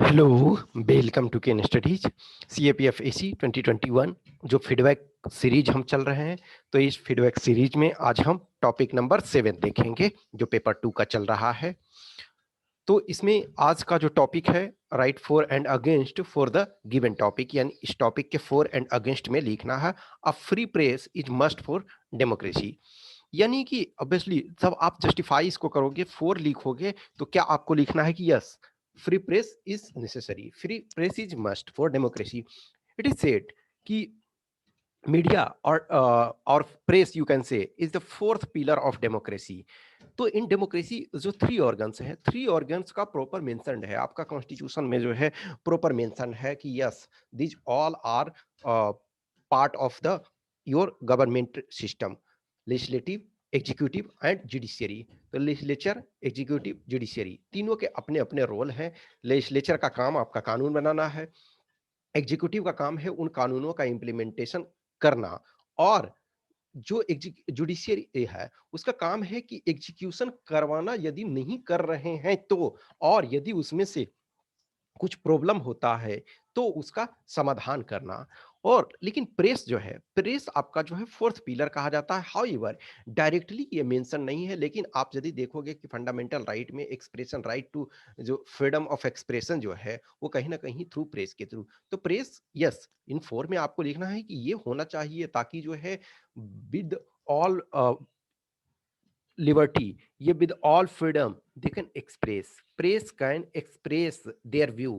Hello, welcome to Ken Studies CAPF AC 2021 जो feedback series हम चल रहे हैं। तो इस फीडबैक सीरीज में आज हम टॉपिक नंबर 7 देखेंगे जो पेपर 2 का चल रहा है। तो इसमें आज का जो टॉपिक है right for and against for the given topic, यानी इस टॉपिक के फॉर एंड अगेंस्ट में लिखना है a free press is must for democracy. यानी कि ऑब्वियसली जब आप जस्टिफाई इसको करोगे, फॉर लिखोगे, तो क्या आपको लिखना है कि yes free press is necessary, free press is must for democracy. It is said कि मीडिया और press you can say is the fourth pillar of democracy. तो इन डेमोक्रेसी जो थ्री ऑर्गन्स हैं, थ्री ऑर्गन्स का proper mentioned है आपका constitution में, जो है प्रॉपर मेंशन है कि yes this all are part of the your government system, legislative, executive and judiciary. तो लेजिस्लेचर, एग्जीक्यूटिव, जुडिशियरी तीनों के अपने अपने रोल हैं। लेजिस्लेचर का काम आपका कानून बनाना है, एग्जीक्यूटिव का काम है उन कानूनों का इम्प्लीमेंटेशन करना, और जो जुडिशियरी है उसका काम है कि एग्जीक्यूशन करवाना यदि नहीं कर रहे हैं तो, और यदि उसमें से कुछ प्रॉब्लम होता है तो उसका समाधान करना। और लेकिन प्रेस जो है, प्रेस आपका जो है फोर्थ पिलर कहा जाता है। हाउएवर डायरेक्टली ये मेंशन नहीं है, लेकिन आप यदि देखोगे कि फंडामेंटल राइट में एक्सप्रेशन राइट टू, जो फ्रीडम ऑफ एक्सप्रेशन जो है वो कहीं ना कहीं थ्रू प्रेस के थ्रू। तो प्रेस यस इन फोर में आपको लिखना है कि ये होना चाहिए ताकि जो है with all liberty, yeah, with all freedom they can express, press can express their view.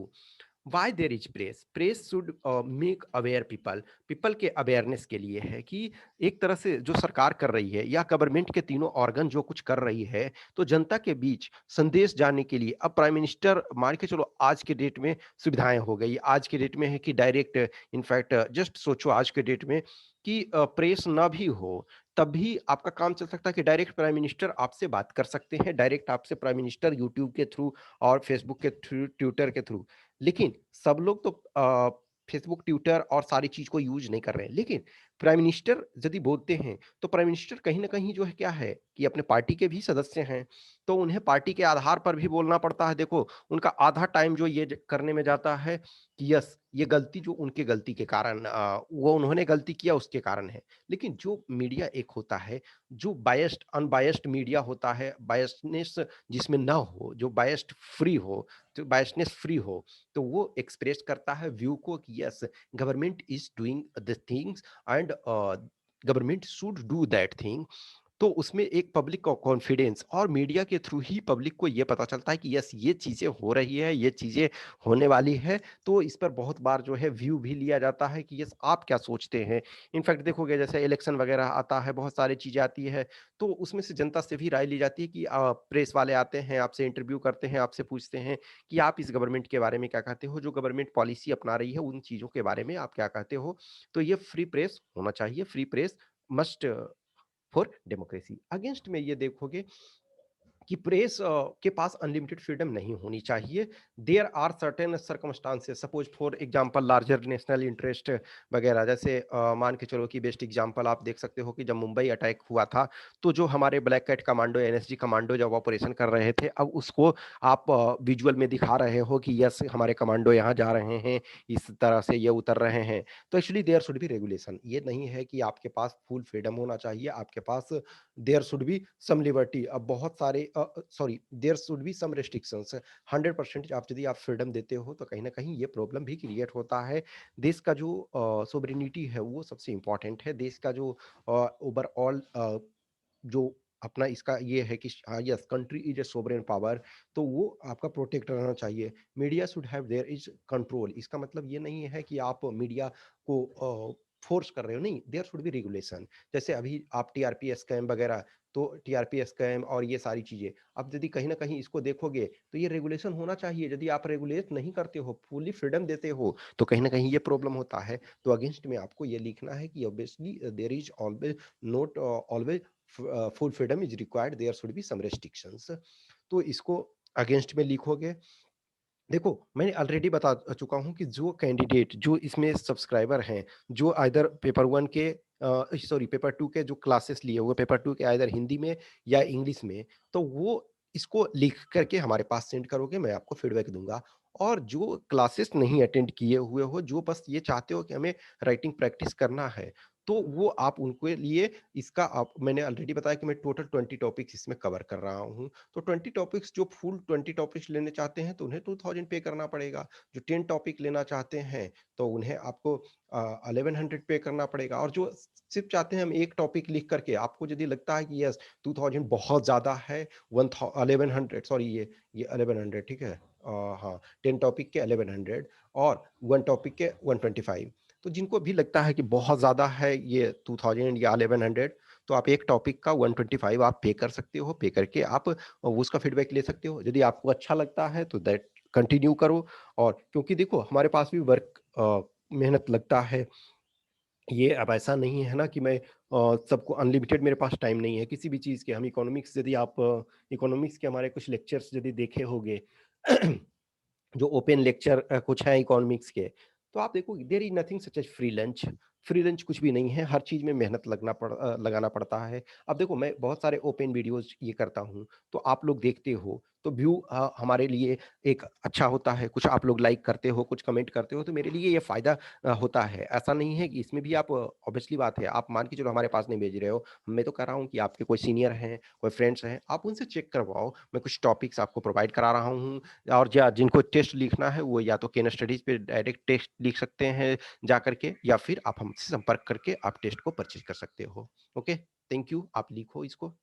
Why there is press? Press should make aware people, people के अवेयरनेस के लिए है कि एक तरह से जो सरकार कर रही है या गवर्नमेंट के तीनों ऑर्गन जो कुछ कर रही है, तो जनता के बीच संदेश जाने के लिए अब प्राइम मिनिस्टर मान के चलो आज के डेट में सुविधाएं हो गई, आज के डेट में है कि डायरेक्ट, इनफैक्ट जस्ट सोचो आज के डेट में कि प्रेस ना भी हो तब भी आपका काम चल सकता है कि डायरेक्ट प्राइम मिनिस्टर आपसे बात कर सकते हैं, डायरेक्ट आपसे प्राइम मिनिस्टर यूट्यूब के थ्रू और फेसबुक के थ्रू, ट्विटर के थ्रू। लेकिन सब लोग तो फेसबुक, ट्विटर और सारी चीज को यूज नहीं कर रहे हैं। लेकिन प्राइम मिनिस्टर यदि बोलते हैं तो प्राइम मिनिस्टर कहीं ना कहीं जो है क्या है कि अपने पार्टी के भी सदस्य हैं, तो उन्हें पार्टी के आधार पर भी बोलना पड़ता है। देखो उनका आधा टाइम जो ये करने में जाता है कि यस ये गलती जो उनके गलती के कारण, वो उन्होंने गलती किया उसके कारण है। लेकिन जो मीडिया एक होता है, जो बायस्ड अनबायस्ड मीडिया होता है, बायसनेस जिसमें ना हो, जो बायस्ड फ्री हो, तो बायसनेस फ्री हो, तो वो एक्सप्रेस करता है व्यू को कि yes government is doing the things and government should do that thing. तो उसमें एक पब्लिक का कॉन्फिडेंस, और मीडिया के थ्रू ही पब्लिक को ये पता चलता है कि यस ये चीज़ें हो रही है, ये चीज़ें होने वाली है। तो इस पर बहुत बार जो है व्यू भी लिया जाता है कि यस आप क्या सोचते हैं। इनफैक्ट देखोगे जैसे इलेक्शन वगैरह आता है, बहुत सारी चीज़ें आती है, तो उसमें से जनता से भी राय ली जाती है कि प्रेस वाले आते हैं, आपसे इंटरव्यू करते हैं, आपसे पूछते हैं कि आप इस गवर्नमेंट के बारे में क्या कहते हो, जो गवर्नमेंट पॉलिसी अपना रही है उन चीज़ों के बारे में आप क्या कहते हो। तो ये फ्री प्रेस होना चाहिए, free press must for democracy. Against में ये देखोगे कि प्रेस के पास अनलिमिटेड फ्रीडम नहीं होनी चाहिए। There are certain circumstances, suppose for example larger national interest वगैरह, जैसे मान के चलो कि बेस्ट एग्जांपल आप देख सकते हो कि जब मुंबई अटैक हुआ था, तो जो हमारे black cat commando, NSG commando जब ऑपरेशन कर रहे थे, अब उसको आप विजुअल में दिखा रहे हो कि यस हमारे कमांडो यहाँ जा रहे हैं, इस तरह से ये उतर रहे हैं। तो actually there should be regulation, ये नहीं है कि आपके पास फुल फ्रीडम होना चाहिए, आपके पास there should be some liberty. अब बहुत सारे sorry there should be some restrictions. 100% आप यदि आप फ्रीडम देते हो तो कहीं ना कहीं ये प्रॉब्लम भी क्रिएट होता है। देश का जो सोवरेनिटी है वो सबसे इंपॉर्टेंट है। देश का जो ओवरऑल जो अपना इसका ये है कि हाँ yes country is a sovereign power, तो वो आपका प्रोटेक्ट रहना चाहिए। Media should have their is control, इसका मतलब ये नहीं है कि आप मीडिया को फोर्स कर रहे हो, नहीं, देयर शुड बी रेगुलेशन। जैसे अभी आप टीआरपी स्कैम वगैरह, तो टीआरपी स्कैम और ये सारी चीजें, अब यदि कहीं ना कहीं इसको देखोगे तो ये रेगुलेशन होना चाहिए। यदि आप रेगुलेट नहीं करते हो, फुली फ्रीडम देते हो, तो कहीं ना कहीं ये प्रॉब्लम होता है। तो अगेंस्ट में आपको ये लिखना है कि obviously there is always not always full freedom is required, there should be some restrictions. तो इसको अगेंस्ट में लिखोगे। देखो मैंने ऑलरेडी बता चुका हूँ कि जो कैंडिडेट जो इसमें सब्सक्राइबर हैं, जो आइदर पेपर वन के सॉरी पेपर टू के जो क्लासेस लिए हुए, पेपर टू के आइदर हिंदी में या इंग्लिश में, तो वो इसको लिख करके हमारे पास सेंड करोगे, मैं आपको फीडबैक दूँगा। और जो क्लासेस नहीं अटेंड किए हुए हो, जो बस ये चाहते हो कि हमें राइटिंग प्रैक्टिस करना है, तो वो आप उनके लिए इसका आप मैंने ऑलरेडी बताया कि मैं टोटल 20 टॉपिक्स इसमें कवर कर रहा हूँ। तो 20 टॉपिक्स जो फुल 20 टॉपिक्स लेने चाहते हैं, तो उन्हें 2000 पे करना पड़ेगा। जो 10 टॉपिक लेना चाहते हैं, तो उन्हें आपको 1100 पे करना पड़ेगा। और जो सिर्फ़ चाहते हैं हम एक टॉपिक लिख करके, आपको यदि लगता है कि यस 2000 बहुत ज़्यादा है, 1100 सॉरी ये 1100 ठीक है? हाँ, 10 टॉपिक के 1100 और 1 टॉपिक के 125। तो जिनको भी लगता है कि बहुत ज़्यादा है ये 2000 या 1100, तो आप एक टॉपिक का 125 आप पे कर सकते हो। पे करके आप उसका फीडबैक ले सकते हो। यदि आपको अच्छा लगता है तो दैट कंटिन्यू करो। और क्योंकि देखो हमारे पास भी मेहनत लगता है। ये अब ऐसा नहीं है ना कि मैं सबको अनलिमिटेड मेरे पास टाइम नहीं है किसी भी चीज़ के। हम इकोनॉमिक्स यदि आप इकोनॉमिक्स के हमारे कुछ लेक्चर्स यदि देखे होंगे जो ओपन लेक्चर कुछ हैं इकोनॉमिक्स के, तो आप देखो there is nothing such as free lunch. Free lunch कुछ भी नहीं है, हर चीज़ में मेहनत लगाना पड़ता है। अब देखो मैं बहुत सारे ओपन वीडियोज़ ये करता हूँ, तो आप लोग देखते हो, तो व्यू हमारे लिए एक अच्छा होता है, कुछ आप लोग लाइक करते हो, कुछ कमेंट करते हो, तो मेरे लिए ये फ़ायदा होता है। ऐसा नहीं है कि इसमें भी आप ऑब्वियसली बात है, आप मान के चलो हमारे पास नहीं भेज रहे हो, मैं तो कह रहा हूँ कि आपके कोई सीनियर हैं, कोई फ्रेंड्स हैं, आप उनसे चेक करवाओ। मैं कुछ टॉपिक्स आपको प्रोवाइड करा रहा हूँ। और जा जिनको टेस्ट लिखना है वो या तो केन स्टडीज पे डायरेक्ट टेस्ट लिख सकते हैं जा करके, या फिर आप हमसे संपर्क करके आप टेस्ट को परचेज कर सकते हो। ओके, थैंक यू, आप लिखो इसको।